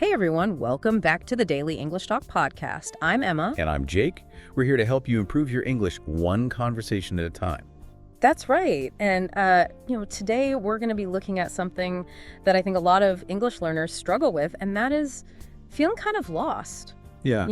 Hey everyone, welcome back to the Daily English Talk podcast. I'm Emma. And I'm Jake. We're here to help you improve your English one conversation at a time. That's right. And, today we're going to be looking at something that I think a lot of English learners struggle with, and that is feeling kind of lost. Yeah.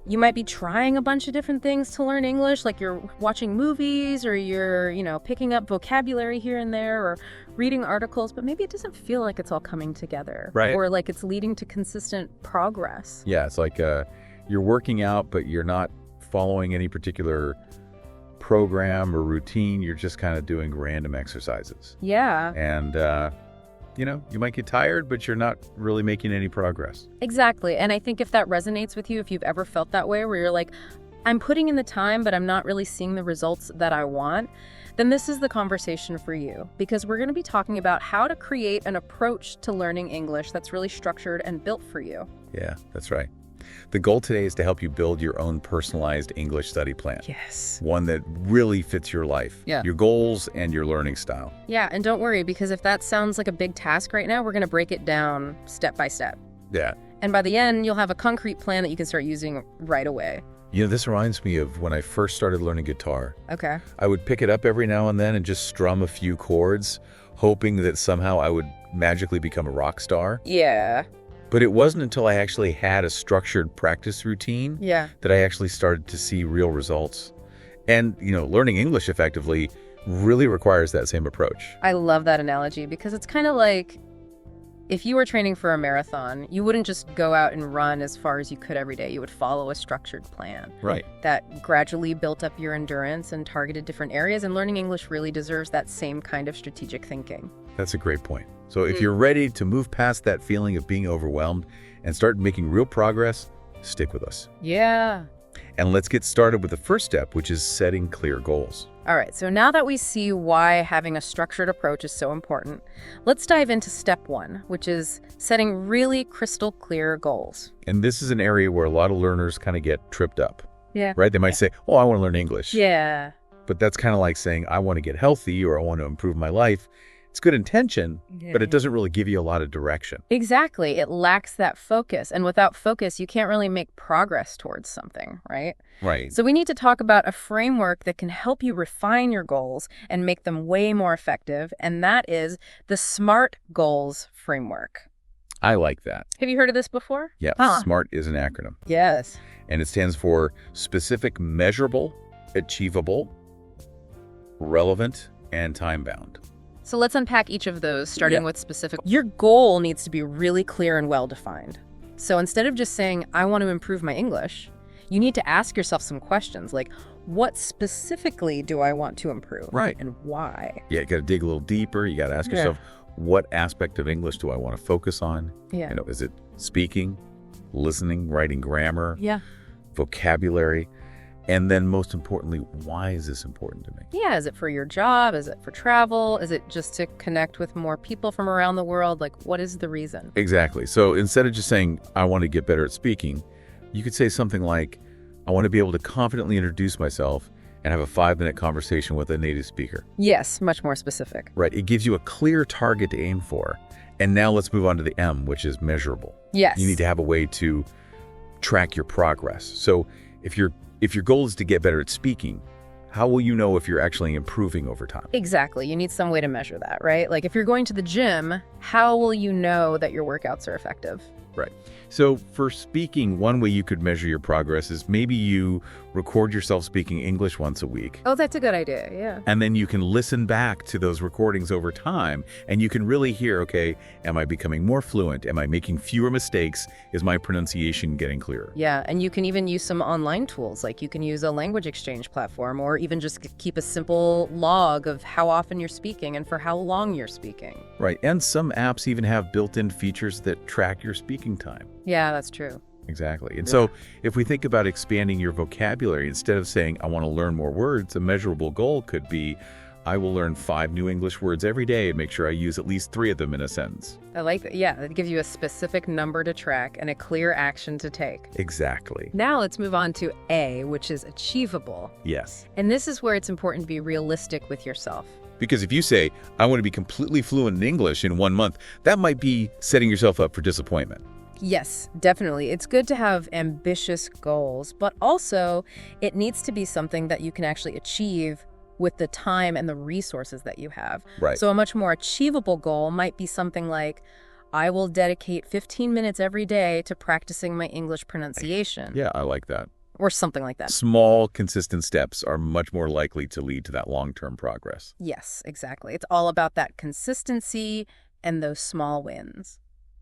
You might be trying a bunch of different things to learn English, like you're watching movies or you're, picking up vocabulary here and there or reading articles, but maybe it doesn't feel like it's all coming together. Right. Or like it's leading to consistent progress. Yeah, it's like you're working out, but you're not following any particular program or routine. You're just kind of doing random exercises. Yeah. And, you might get tired, but you're not really making any progress. Exactly. And I think if that resonates with you, if you've ever felt that way, where you're like, I'm putting in the time, but I'm not really seeing the results that I want, then this is the conversation for you, because we're going to be talking about how to create an approach to learning English that's really structured and built for you. Yeah, that's right. The goal today is to help you build your own personalized English study plan. Yes. One that really fits your life, your goals, and your learning style. Yeah, and don't worry, because if that sounds like a big task right now, we're going to break it down step by step. Yeah. And by the end, you'll have a concrete plan that you can start using right away. This reminds me of when I first started learning guitar. Okay. I would pick it up every now and then and just strum a few chords, hoping that somehow I would magically become a rock star. Yeah. But it wasn't until I actually had a structured practice routine that I actually started to see real results. And, learning English effectively really requires that same approach. I love that analogy because it's kind of like if you were training for a marathon, you wouldn't just go out and run as far as you could every day. You would follow a structured plan. Right. That gradually built up your endurance and targeted different areas. And learning English really deserves that same kind of strategic thinking. That's a great point. So if you're ready to move past that feeling of being overwhelmed and start making real progress, stick with us. Yeah. And let's get started with the first step, which is setting clear goals. All right, so now that we see why having a structured approach is so important, let's dive into step one, which is setting really crystal clear goals. And this is an area where a lot of learners kind of get tripped up. Yeah. Right? They might say, oh, I want to learn English. Yeah. But that's kind of like saying, I want to get healthy or I want to improve my life. It's good intention, but it doesn't really give you a lot of direction. Exactly. It lacks that focus. And without focus, you can't really make progress towards something, right? Right. So we need to talk about a framework that can help you refine your goals and make them way more effective. And that is the SMART Goals framework. I like that. Have you heard of this before? Yeah. SMART is an acronym. Yes. And it stands for specific, measurable, achievable, relevant, and time-bound. So let's unpack each of those, starting with specific. Your goal needs to be really clear and well-defined. So instead of just saying, I want to improve my English, you need to ask yourself some questions like, what specifically do I want to improve? Right. And why? Yeah, you got to dig a little deeper. You got to ask yourself, what aspect of English do I want to focus on? Yeah. Is it speaking, listening, writing grammar, vocabulary? And then most importantly, why is this important to me? Yeah, is it for your job? Is it for travel? Is it just to connect with more people from around the world? Like, what is the reason? Exactly. So instead of just saying, I want to get better at speaking, you could say something like, I want to be able to confidently introduce myself and have a 5-minute conversation with a native speaker. Yes, much more specific. Right. It gives you a clear target to aim for. And now let's move on to the M, which is measurable. Yes. You need to have a way to track your progress. So if your goal is to get better at speaking, how will you know if you're actually improving over time? Exactly. You need some way to measure that, right? Like if you're going to the gym, how will you know that your workouts are effective? Right. So for speaking, one way you could measure your progress is maybe you record yourself speaking English once a week. Oh, that's a good idea. Yeah. And then you can listen back to those recordings over time and you can really hear, okay, am I becoming more fluent? Am I making fewer mistakes? Is my pronunciation getting clearer? Yeah. And you can even use some online tools. Like you can use a language exchange platform or even just keep a simple log of how often you're speaking and for how long you're speaking. Right. And some apps even have built-in features that track your speaking time. Yeah, that's true. Exactly. And so if we think about expanding your vocabulary, instead of saying, I want to learn more words, a measurable goal could be, I will learn 5 new English words every day and make sure I use at least 3 of them in a sentence. I like that. Yeah, it gives you a specific number to track and a clear action to take. Exactly. Now let's move on to A, which is achievable. Yes. And this is where it's important to be realistic with yourself. Because if you say, I want to be completely fluent in English in 1 month, that might be setting yourself up for disappointment. Yes, definitely. It's good to have ambitious goals, but also it needs to be something that you can actually achieve with the time and the resources that you have. Right. So a much more achievable goal might be something like, I will dedicate 15 minutes every day to practicing my English pronunciation. Yeah, I like that. Or something like that. Small, consistent steps are much more likely to lead to that long-term progress. Yes, exactly. It's all about that consistency and those small wins.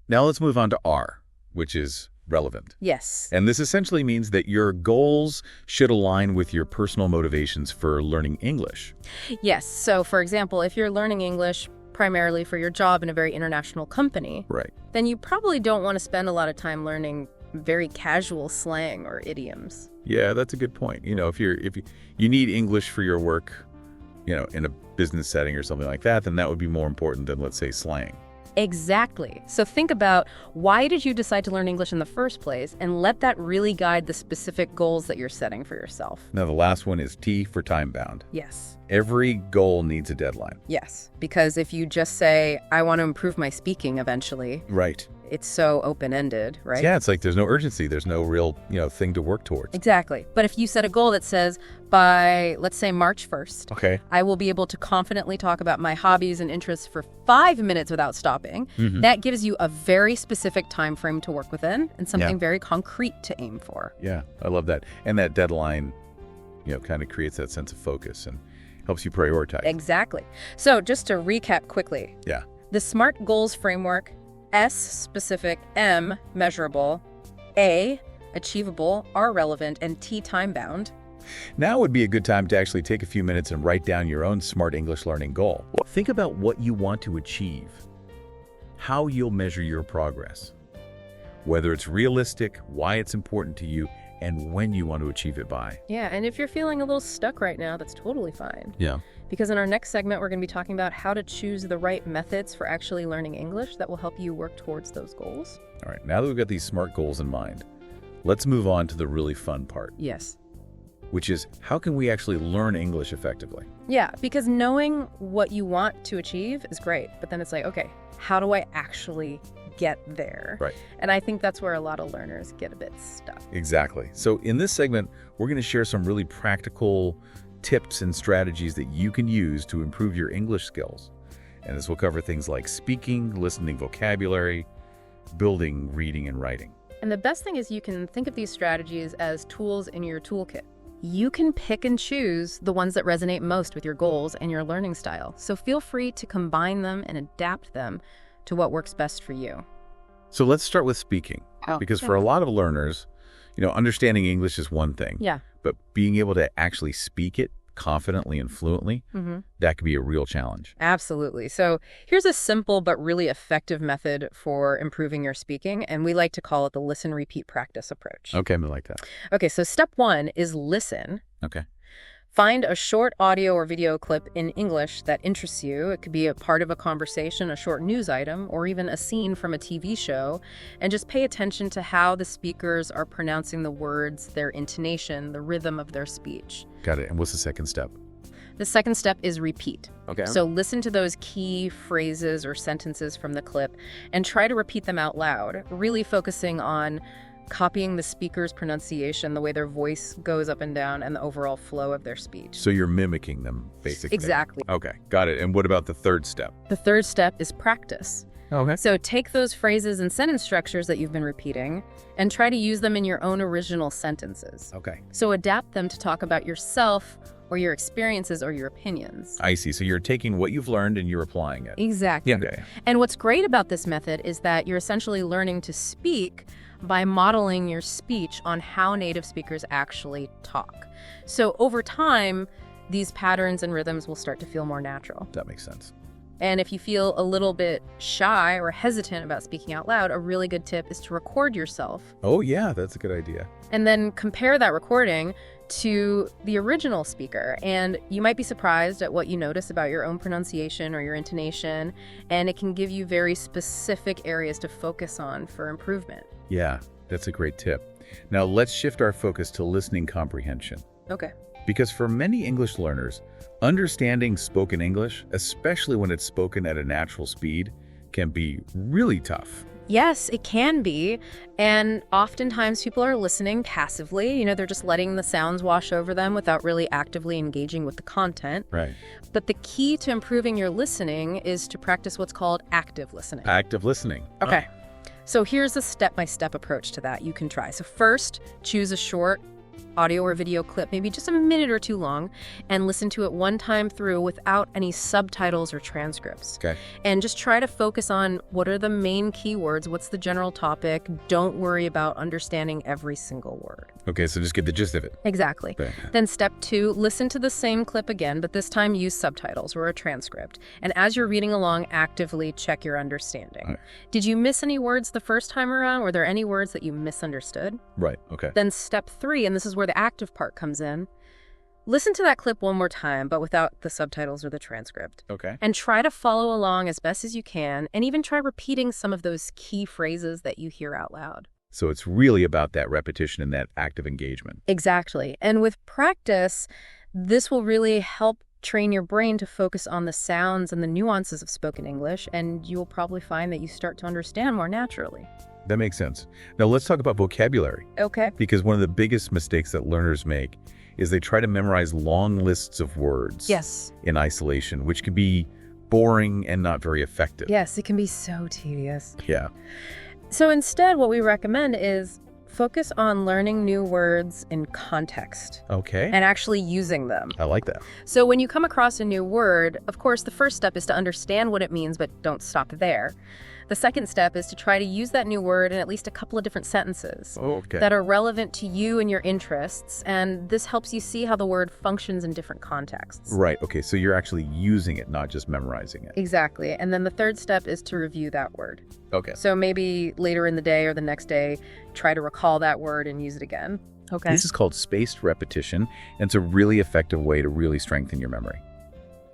Now let's move on to R, which is relevant. Yes. And this essentially means that your goals should align with your personal motivations for learning English. Yes. So, for example, if you're learning English primarily for your job in a very international company, Right. then you probably don't want to spend a lot of time learning very casual slang or idioms. Yeah, that's a good point. If you need English for your work, in a business setting or something like that, then that would be more important than, let's say, slang. Exactly. So think about, why did you decide to learn English in the first place, and let that really guide the specific goals that you're setting for yourself. Now, the last one is T for time-bound. Yes. Every goal needs a deadline. Yes. Because if you just say, I want to improve my speaking eventually, Right. it's so open-ended, right? Yeah, it's like there's no urgency. There's no real, thing to work towards. Exactly. But if you set a goal that says, by, let's say, March 1st, Okay. I will be able to confidently talk about my hobbies and interests for 5 minutes without stopping, that gives you a very specific time frame to work within and something very concrete to aim for. Yeah, I love that. And that deadline, kind of creates that sense of focus and helps you prioritize. Exactly. So just to recap quickly, Yeah. the SMART goals framework: S, specific; M, measurable; A, achievable; R, relevant; and T, time-bound. Now would be a good time to actually take a few minutes and write down your own SMART English learning goal. Think about what you want to achieve, how you'll measure your progress, whether it's realistic, why it's important to you, and when you want to achieve it by. Yeah, and if you're feeling a little stuck right now, that's totally fine. Yeah. Because in our next segment, we're going to be talking about how to choose the right methods for actually learning English that will help you work towards those goals. All right, now that we've got these SMART goals in mind, let's move on to the really fun part, Yes. which is how can we actually learn English effectively? Yeah, because knowing what you want to achieve is great, but then it's like, okay, how do I actually get there? Right. And I think that's where a lot of learners get a bit stuck. Exactly. So in this segment, we're going to share some really practical tips and strategies that you can use to improve your English skills. And this will cover things like speaking, listening vocabulary, building reading and writing. And the best thing is you can think of these strategies as tools in your toolkit. You can pick and choose the ones that resonate most with your goals and your learning style. So feel free to combine them and adapt them to what works best for you. So let's start with speaking, because for a lot of learners, understanding English is one thing, Yeah. but being able to actually speak it confidently and fluently, that could be a real challenge. Absolutely. So here's a simple but really effective method for improving your speaking, and we like to call it the listen, repeat, practice approach. Okay, I like that. Okay, so step 1 is listen. Okay. Find a short audio or video clip in English that interests you. It could be a part of a conversation, a short news item, or even a scene from a TV show. And just pay attention to how the speakers are pronouncing the words, their intonation, the rhythm of their speech. Got it. And what's the second step? The second step is repeat. Okay. So listen to those key phrases or sentences from the clip and try to repeat them out loud, really focusing on copying the speaker's pronunciation, the way their voice goes up and down, and the overall flow of their speech. So you're mimicking them, basically. Exactly. Okay, got it. And what about the third step? The third step is practice. Okay. So take those phrases and sentence structures that you've been repeating and try to use them in your own original sentences. Okay. So adapt them to talk about yourself or your experiences or your opinions. I see. So you're taking what you've learned and you're applying it. Exactly. Okay. And what's great about this method is that you're essentially learning to speak by modeling your speech on how native speakers actually talk. So over time, these patterns and rhythms will start to feel more natural. That makes sense. And if you feel a little bit shy or hesitant about speaking out loud, a really good tip is to record yourself Oh, yeah, that's a good idea. and then compare that recording to the original speaker. And you might be surprised at what you notice about your own pronunciation or your intonation, and it can give you very specific areas to focus on for improvement. Yeah, that's a great tip. Now let's shift our focus to listening comprehension. Okay. Because for many English learners, understanding spoken English, especially when it's spoken at a natural speed, can be really tough. Yes, it can be. And oftentimes people are listening passively. They're just letting the sounds wash over them without really actively engaging with the content. Right. But the key to improving your listening is to practice what's called active listening. Active listening. Okay. So here's a step-by-step approach to that you can try. So first, choose a short audio or video clip, maybe just a minute or two long, and listen to it one time through without any subtitles or transcripts. Okay. And just try to focus on what are the main keywords, what's the general topic. Don't worry about understanding every single word. Okay, so just get the gist of it. Exactly. Okay. Then step 2, listen to the same clip again, but this time use subtitles or a transcript. And as you're reading along, actively check your understanding. Right. Did you miss any words the first time around? Were there any words that you misunderstood? Right, okay. Then step 3, and this is where the active part comes in, listen to that clip one more time, but without the subtitles or the transcript. Okay. And try to follow along as best as you can, and even try repeating some of those key phrases that you hear out loud. So it's really about that repetition and that active engagement. Exactly. And with practice, this will really help train your brain to focus on the sounds and the nuances of spoken English, and you'll probably find that you start to understand more naturally. That makes sense. Now let's talk about vocabulary. Okay. Because one of the biggest mistakes that learners make is they try to memorize long lists of words Yes. in isolation, which can be boring and not very effective. Yes, it can be so tedious. Yeah. So instead, what we recommend is focus on learning new words in context Okay. and actually using them. I like that. So when you come across a new word, of course, the first step is to understand what it means, but don't stop there. The second step is to try to use that new word in at least a couple of different sentences Okay. that are relevant to you and your interests, and this helps you see how the word functions in different contexts. Right. Okay. So you're actually using it, not just memorizing it. Exactly. And then the third step is to review that word. Okay. So maybe later in the day or the next day, try to recall that word and use it again. Okay. This is called spaced repetition, and it's a really effective way to really strengthen your memory.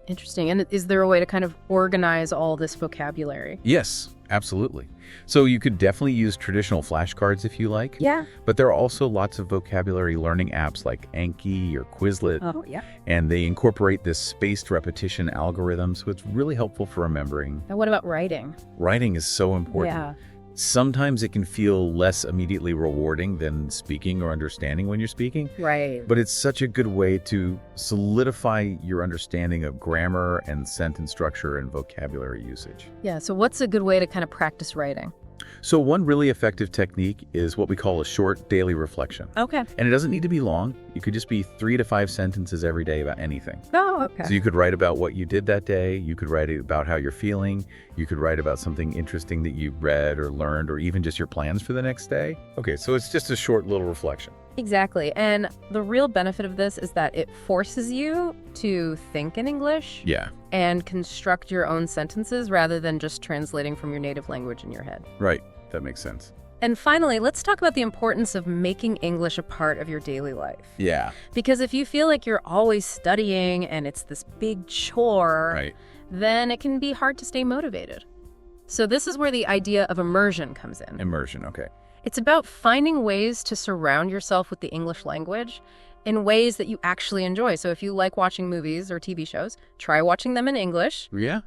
Interesting. And is there a way to kind of organize all this vocabulary? Yes, absolutely. So you could definitely use traditional flashcards if you like. Yeah. But there are also lots of vocabulary learning apps like Anki or Quizlet, Oh, yeah. and they incorporate this spaced repetition algorithm, so it's really helpful for remembering. And what about writing? Writing is so important. Yeah. Sometimes it can feel less immediately rewarding than speaking or understanding when you're speaking, Right. but it's such a good way to solidify your understanding of grammar and sentence structure and vocabulary usage. Yeah. So what's a good way to kind of practice writing? So one really effective technique is what we call a short daily reflection. Okay. And it doesn't need to be long. It could just be 3 to 5 sentences every day about anything. Oh, okay. So you could write about what you did that day. You could write about how you're feeling. You could write about something interesting that you read or learned, or even just your plans for the next day. Okay, so it's just a short little reflection. Exactly. And the real benefit of this is that it forces you to think in English Yeah, and construct your own sentences rather than just translating from your native language in your head. right. That makes sense. And finally, let's talk about the importance of making English a part of your daily life. Yeah, Because if you feel like you're always studying and it's this big chore, right. then it can be hard to stay motivated. So this is where the idea of immersion comes in. Immersion, okay. It's about finding ways to surround yourself with the English language in ways that you actually enjoy. So if you like watching movies or TV shows, try watching them in English, Yeah,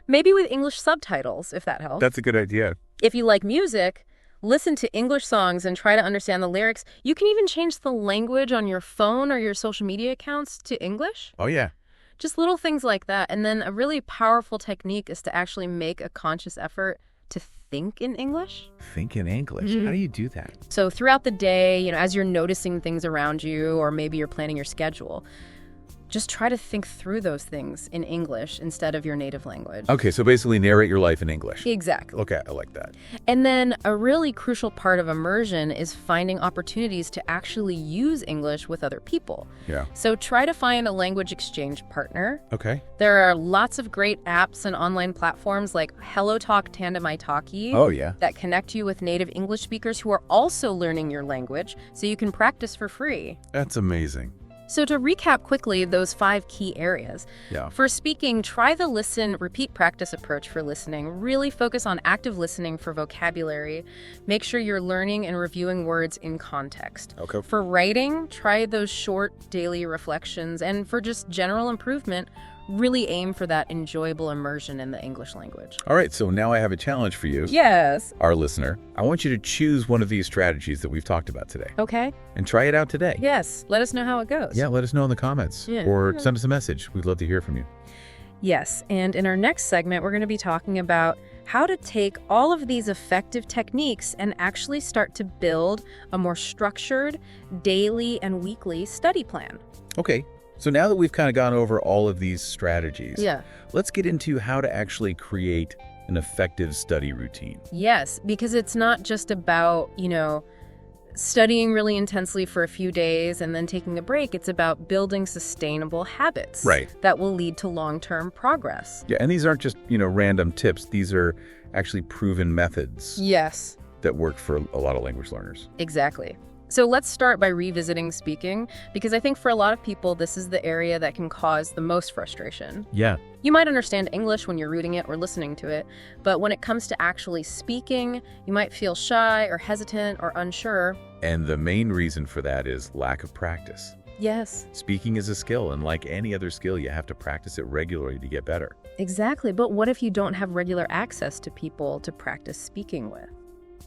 maybe with English subtitles, if that helps. that's a good idea. If you like music, listen to English songs and try to understand the lyrics. You can even change the language on your phone or your social media accounts to English. Oh, yeah. Just little things like that. And then a really powerful technique is to actually make a conscious effort to think in English. Think in English. Mhm. How do you do that? So throughout the day, as you're noticing things around you, or maybe you're planning your schedule, just try to think through those things in English instead of your native language. Okay, so basically narrate your life in English. Exactly. Okay, I like that. And then a really crucial part of immersion is finding opportunities to actually use English with other people. Yeah. So try to find a language exchange partner. Okay. There are lots of great apps and online platforms like HelloTalk Tandem Italki Oh, yeah. that connect you with native English speakers who are also learning your language so you can practice for free. That's amazing. So to recap quickly those 5 key areas. Yeah. For speaking, try the listen, repeat practice approach for listening. Really focus on active listening for vocabulary. Make sure you're learning and reviewing words in context. Okay. For writing, try those short daily reflections. And for just general improvement, really aim for that enjoyable immersion in the English language. All right, so now I have a challenge for you, Yes. our listener. I want you to choose one of these strategies that we've talked about today Okay. and try it out today. Yes. Let us know how it goes. Yeah, let us know in the comments Yeah. or send us a message. We'd love to hear from you. Yes, and in our next segment, we're going to be talking about how to take all of these effective techniques and actually start to build a more structured daily and weekly study plan. Okay, so now that we've kind of gone over all of these strategies, let's get into how to actually create an effective study routine. Yes, because it's not just about, studying really intensely for a few days and then taking a break. It's about building sustainable habits that will lead to long-term progress. Yeah, and these aren't just, random tips. These are actually proven methods Yes, that work for a lot of language learners. exactly. So let's start by revisiting speaking, because I think for a lot of people, this is the area that can cause the most frustration. Yeah. You might understand English when you're reading it or listening to it, but when it comes to actually speaking, you might feel shy or hesitant or unsure. And the main reason for that is lack of practice. Yes, Speaking is a skill, and like any other skill, you have to practice it regularly to get better. exactly. But what if you don't have regular access to people to practice speaking with?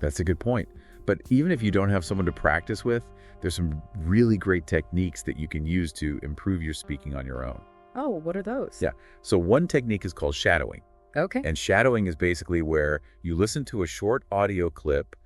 That's a good point. But even if you don't have someone to practice with, there's some really great techniques that you can use to improve your speaking on your own. Oh, what are those? Yeah. So one technique is called shadowing. Okay. And shadowing is basically where you listen to a short audio clip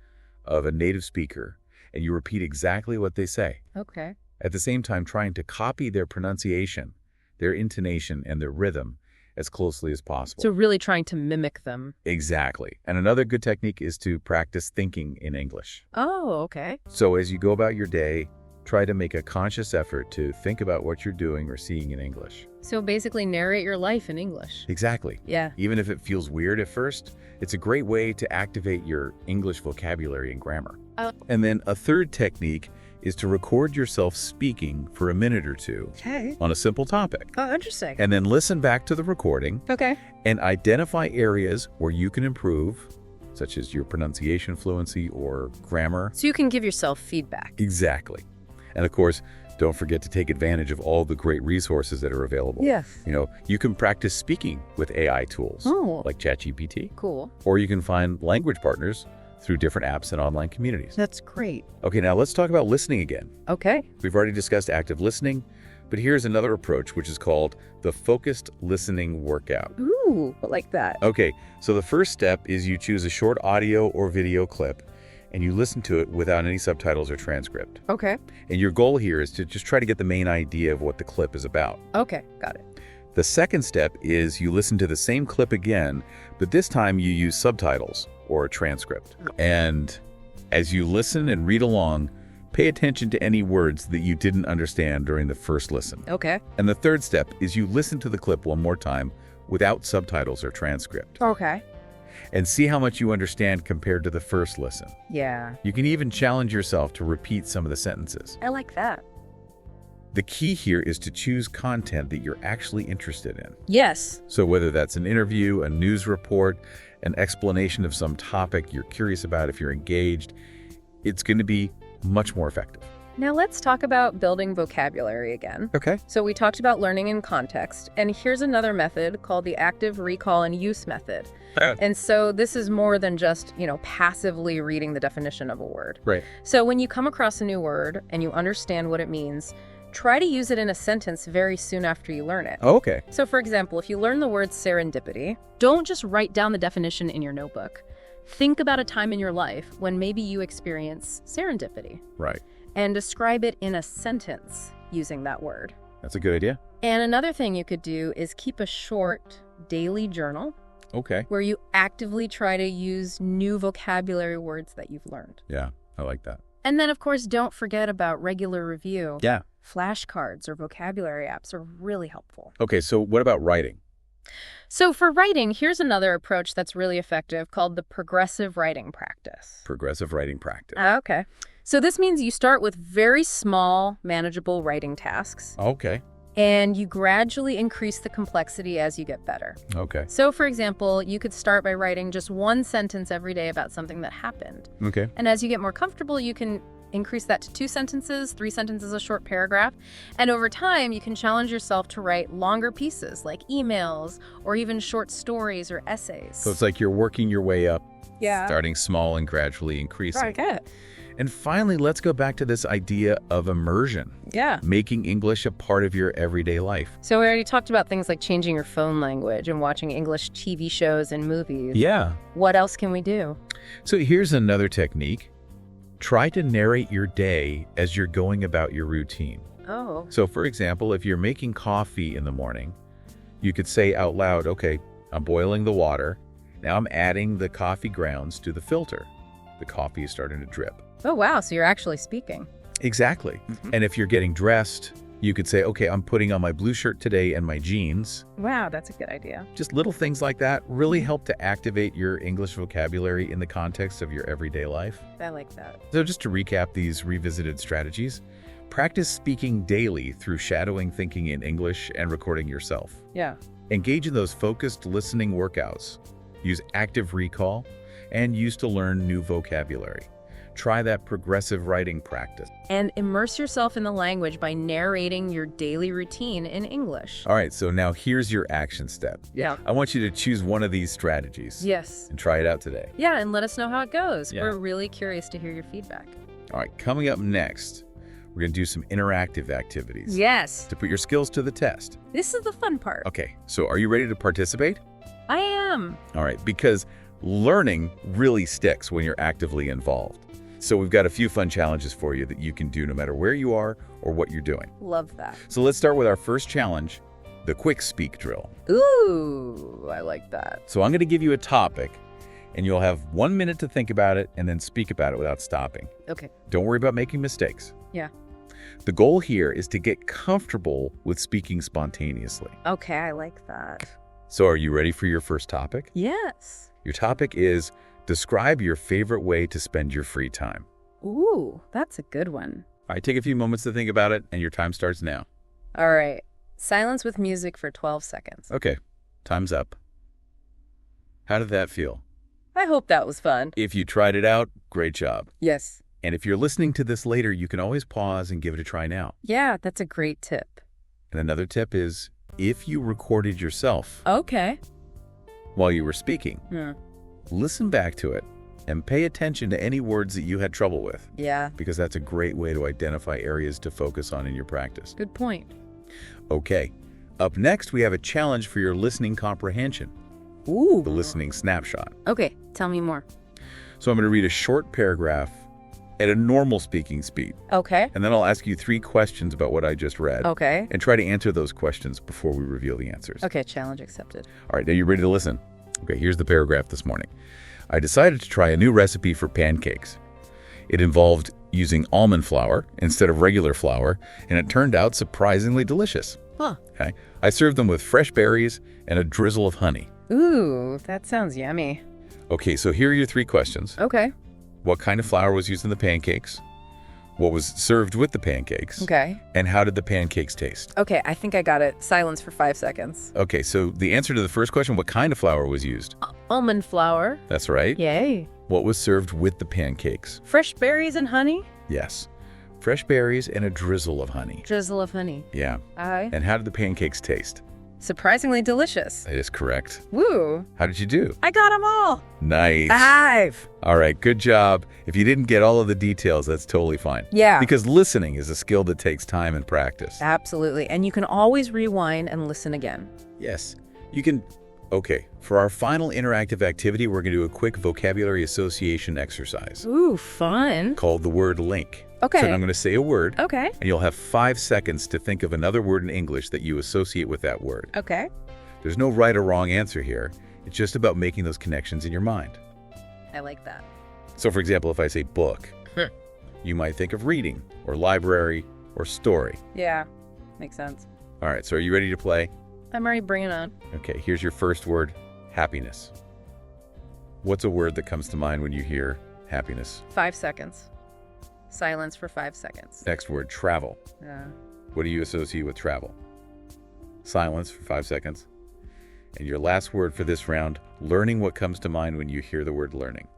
of a native speaker and you repeat exactly what they say. Okay. At the same time, trying to copy their pronunciation, their intonation, and their rhythm as closely as possible. So really trying to mimic them. Exactly. And another good technique is to practice thinking in English. Oh, okay. So as you go about your day, try to make a conscious effort to think about what you're doing or seeing in English. So basically narrate your life in English. Exactly. Yeah. Even if it feels weird at first, it's a great way to activate your English vocabulary and grammar. Oh. And then a third technique is to record yourself speaking for a minute or two Okay. on a simple topic. Oh, interesting. And then listen back to the recording Okay. and identify areas where you can improve, such as your pronunciation fluency or grammar. So you can give yourself feedback. Exactly. And of course, don't forget to take advantage of all the great resources that are available. Yes. You can practice speaking with AI tools Oh. like ChatGPT, Cool. or you can find language partners through different apps and online communities. That's great. Okay, now let's talk about listening again. Okay. We've already discussed active listening, but here's another approach, which is called the focused listening workout. Ooh, I like that. Okay, so the first step is you choose a short audio or video clip and you listen to it without any subtitles or transcript. Okay. And your goal here is to just try to get the main idea of what the clip is about. Okay. Got it. The second step is you listen to the same clip again, but this time you use subtitles or a transcript. And as you listen and read along, pay attention to any words that you didn't understand during the first listen. Okay. And the third step is you listen to the clip one more time without subtitles or transcript Okay. and see how much you understand compared to the first listen. Yeah. You can even challenge yourself to repeat some of the sentences. I like that. The key here is to choose content that you're actually interested in. Yes. So whether that's an interview, a news report, an explanation of some topic you're curious about, if you're engaged, it's going to be much more effective. Now let's talk about building vocabulary again. Okay. So we talked about learning in context, and here's another method called the active recall and use method. And so this is more than just, passively reading the definition of a word. Right. So when you come across a new word and you understand what it means, try to use it in a sentence very soon after you learn it. Oh, okay. So for example, if you learn the word serendipity, don't just write down the definition in your notebook. Think about a time in your life when maybe you experience serendipity Right. and describe it in a sentence using that word. That's a good idea. And another thing you could do is keep a short daily journal Okay. where you actively try to use new vocabulary words that you've learned. Yeah, I like that. And then, of course, don't forget about regular review. Yeah. Flashcards or vocabulary apps are really helpful. Okay, so what about writing? So for writing, here's another approach that's really effective called the progressive writing practice. Progressive writing practice. Okay. So this means you start with very small, manageable writing tasks, Okay. and you gradually increase the complexity as you get better. Okay. So, for example, you could start by writing just one sentence every day about something that happened. Okay. And as you get more comfortable, you can increase that to 2 sentences, 3 sentences, a short paragraph. And over time, you can challenge yourself to write longer pieces like emails or even short stories or essays. So it's like you're working your way up, yeah. starting small and gradually increasing. Right, good. And finally, let's go back to this idea of immersion, Yeah. making English a part of your everyday life. So we already talked about things like changing your phone language and watching English TV shows and movies. Yeah. What else can we do? So here's another technique. Try to narrate your day as you're going about your routine. Oh. So for example, if you're making coffee in the morning, you could say out loud, okay, I'm boiling the water. Now I'm adding the coffee grounds to the filter. The coffee is starting to drip. Oh, wow. So you're actually speaking. Exactly. And if you're getting dressed, you could say, okay, I'm putting on my blue shirt today and my jeans. Wow, that's a good idea. Just little things like that really help to activate your English vocabulary in the context of your everyday life. I like that. So just to recap these revisited strategies, practice speaking daily through shadowing thinking in English and recording yourself. Yeah. Engage in those focused listening workouts. Use active recall and use to learn new vocabulary. Try that progressive writing practice. And immerse yourself in the language by narrating your daily routine in English. All right, so now here's your action step. Yeah. I want you to choose one of these strategies Yes. and try it out today. Yeah, and let us know how it goes. Yeah. We're really curious to hear your feedback. All right, coming up next, we're going to do some interactive activities Yes. to put your skills to the test. This is the fun part. Okay, so are you ready to participate? I am. All right, because learning really sticks when you're actively involved. So we've got a few fun challenges for you that you can do no matter where you are or what you're doing. Love that. So let's start with our first challenge, the quick speak drill. Ooh, I like that. So I'm going to give you a topic, and you'll have 1 minute to think about it and then speak about it without stopping. Okay. Don't worry about making mistakes. Yeah. The goal here is to get comfortable with speaking spontaneously. Okay, I like that. So are you ready for your first topic? Yes. Your topic is describe your favorite way to spend your free time. Ooh, that's a good one. All right, take a few moments to think about it, and your time starts now. All right. Silence with music for 12 seconds. Okay, time's up. How did that feel? I hope that was fun. If you tried it out, great job. Yes. And if you're listening to this later, you can always pause and give it a try now. Yeah, that's a great tip. And another tip is if you recorded yourself Okay. while you were speaking, Hmm. listen back to it and pay attention to any words that you had trouble with, Yeah, because that's a great way to identify areas to focus on in your practice. good point. Okay, up next we have a challenge for your listening comprehension, Ooh. the listening snapshot. Okay, tell me more. So I'm going to read a short paragraph at a normal speaking speed, Okay. and then I'll ask you 3 questions about what I just read, Okay. and try to answer those questions before we reveal the answers. Okay, challenge accepted. All right, now you ready to listen? Okay, here's the paragraph this morning. I decided to try a new recipe for pancakes. It involved using almond flour instead of regular flour, and it turned out surprisingly delicious. Huh. Okay, I served them with fresh berries and a drizzle of honey. Ooh, that sounds yummy. Okay, so here are your 3 questions. Okay. What kind of flour was used in the pancakes? What was served with the pancakes? Okay. And how did the pancakes taste? Okay, I think I got it. Silence for 5 seconds. Okay, so the answer to the first question, what kind of flour was used? Almond flour. That's right. Yay. What was served with the pancakes? Fresh berries and honey. Yes. Fresh berries and a drizzle of honey. Drizzle of honey. Yeah. Aye. And how did the pancakes taste? Surprisingly delicious. That is correct. Woo. How did you do? I got them all. Nice. 5. All right, good job. If you didn't get all of the details, that's totally fine. Yeah. Because listening is a skill that takes time and practice. Absolutely. And you can always rewind and listen again. Yes. You can... Okay, for our final interactive activity, we're going to do a quick vocabulary association exercise Ooh, fun. called the word link. Okay. So I'm going to say a word, Okay. and you'll have 5 seconds to think of another word in English that you associate with that word. Okay. There's no right or wrong answer here. It's just about making those connections in your mind. I like that. So for example, if I say book, you might think of reading, or library, or story. Yeah. Makes sense. All right, so are you ready to play? I'm already bringing on. Okay, here's your first word, happiness. What's a word that comes to mind when you hear happiness? 5 seconds. Silence for 5 seconds. Next word, travel. Yeah. What do you associate with travel? Silence for 5 seconds. And your last word for this round, learning. What comes to mind when you hear the word learning?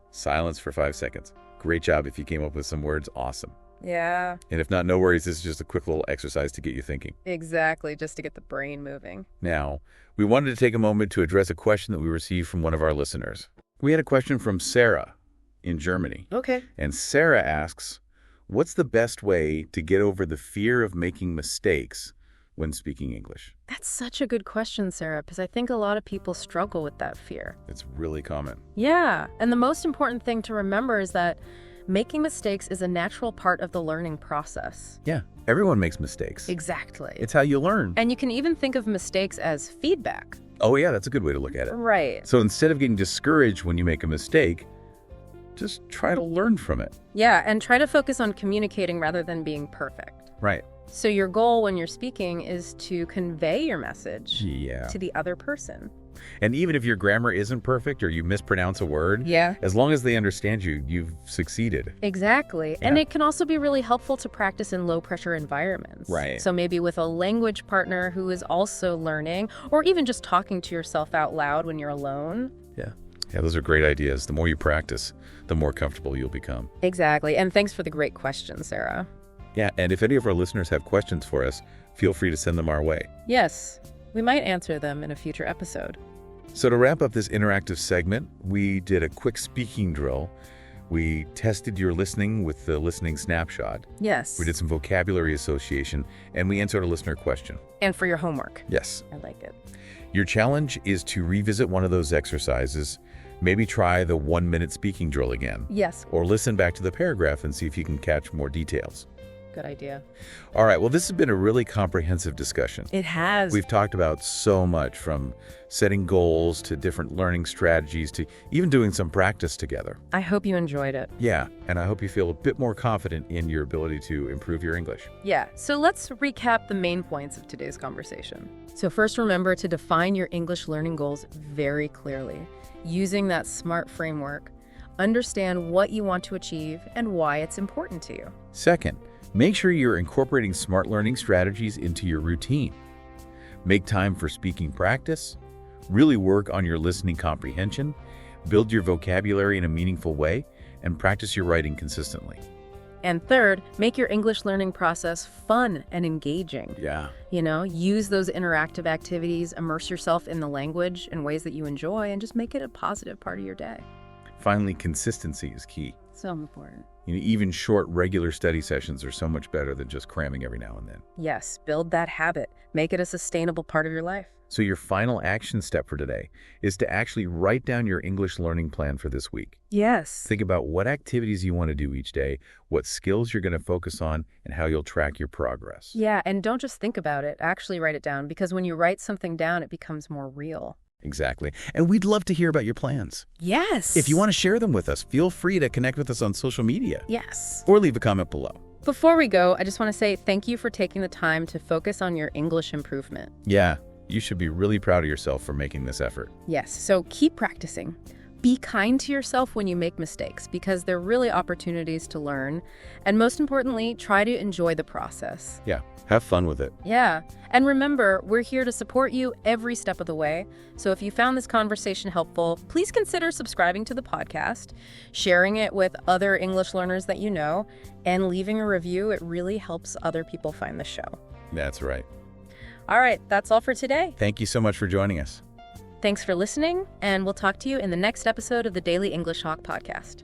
Silence for 5 seconds. Great job. If you came up with some words, awesome. Yeah, And if not, no worries. This is just a quick little exercise to get you thinking. exactly. Just to get the brain moving. Now, we wanted to take a moment to address a question that we received from one of our listeners. We had a question from Sarah in Germany. Okay. And Sarah asks, what's the best way to get over the fear of making mistakes when speaking English? That's such a good question, Sarah, because I think a lot of people struggle with that fear. It's really common. Yeah, and the most important thing to remember is that making mistakes is a natural part of the learning process. Yeah, everyone makes mistakes. Exactly. It's how you learn. And you can even think of mistakes as feedback. Oh yeah, that's a good way to look at it. Right. So instead of getting discouraged when you make a mistake, just try to learn from it. Yeah, and try to focus on communicating rather than being perfect. Right. So your goal when you're speaking is to convey your message Yeah. to the other person. And even if your grammar isn't perfect or you mispronounce a word, Yeah. as long as they understand you, you've succeeded. Exactly. And Yeah. it can also be really helpful to practice in low-pressure environments. Right. So maybe with a language partner who is also learning, or even just talking to yourself out loud when you're alone. Yeah, those are great ideas. The more you practice, the more comfortable you'll become. Exactly. And thanks for the great question, Sarah. Yeah, and if any of our listeners have questions for us, feel free to send them our way. Yes, we might answer them in a future episode. So to wrap up this interactive segment, we did a quick speaking drill. We tested your listening with the listening snapshot. Yes. We did some vocabulary association, and we answered a listener question. And for your homework. Yes. I like it. Your challenge is to revisit one of those exercises, maybe try the 1-minute speaking drill again, Yes. or listen back to the paragraph and see if you can catch more details. Good idea. All right, well, this has been a really comprehensive discussion. It has. We've talked about so much, from setting goals to different learning strategies to even doing some practice together. I hope you enjoyed it. Yeah, and I hope you feel a bit more confident in your ability to improve your English. Yeah, so let's recap the main points of today's conversation. So first, remember to define your English learning goals very clearly. Using that SMART framework, understand what you want to achieve and why it's important to you. Second, make sure you're incorporating smart learning strategies into your routine. Make time for speaking practice, really work on your listening comprehension, build your vocabulary in a meaningful way, and practice your writing consistently. And third, make your English learning process fun and engaging. Yeah. Use those interactive activities, immerse yourself in the language in ways that you enjoy, and just make it a positive part of your day. Finally, consistency is key. So important. Even short, regular study sessions are so much better than just cramming every now and then. Yes, build that habit. Make it a sustainable part of your life. So your final action step for today is to actually write down your English learning plan for this week. Yes. Think about what activities you want to do each day, what skills you're going to focus on, and how you'll track your progress. Yeah, and don't just think about it. Actually write it down, because when you write something down, it becomes more real. Exactly. And we'd love to hear about your plans. Yes. If you want to share them with us, feel free to connect with us on social media Yes. or leave a comment below. Before we go, I just want to say thank you for taking the time to focus on your English improvement. Yeah, you should be really proud of yourself for making this effort. Yes, so keep practicing. Be kind to yourself when you make mistakes, because they're really opportunities to learn. And most importantly, try to enjoy the process. Yeah, have fun with it. Yeah, and remember, we're here to support you every step of the way. So if you found this conversation helpful, please consider subscribing to the podcast, sharing it with other English learners that you know, and leaving a review. It really helps other people find the show. That's right. All right, that's all for today. Thank you so much for joining us. Thanks for listening, and we'll talk to you in the next episode of the Daily English Hawk podcast.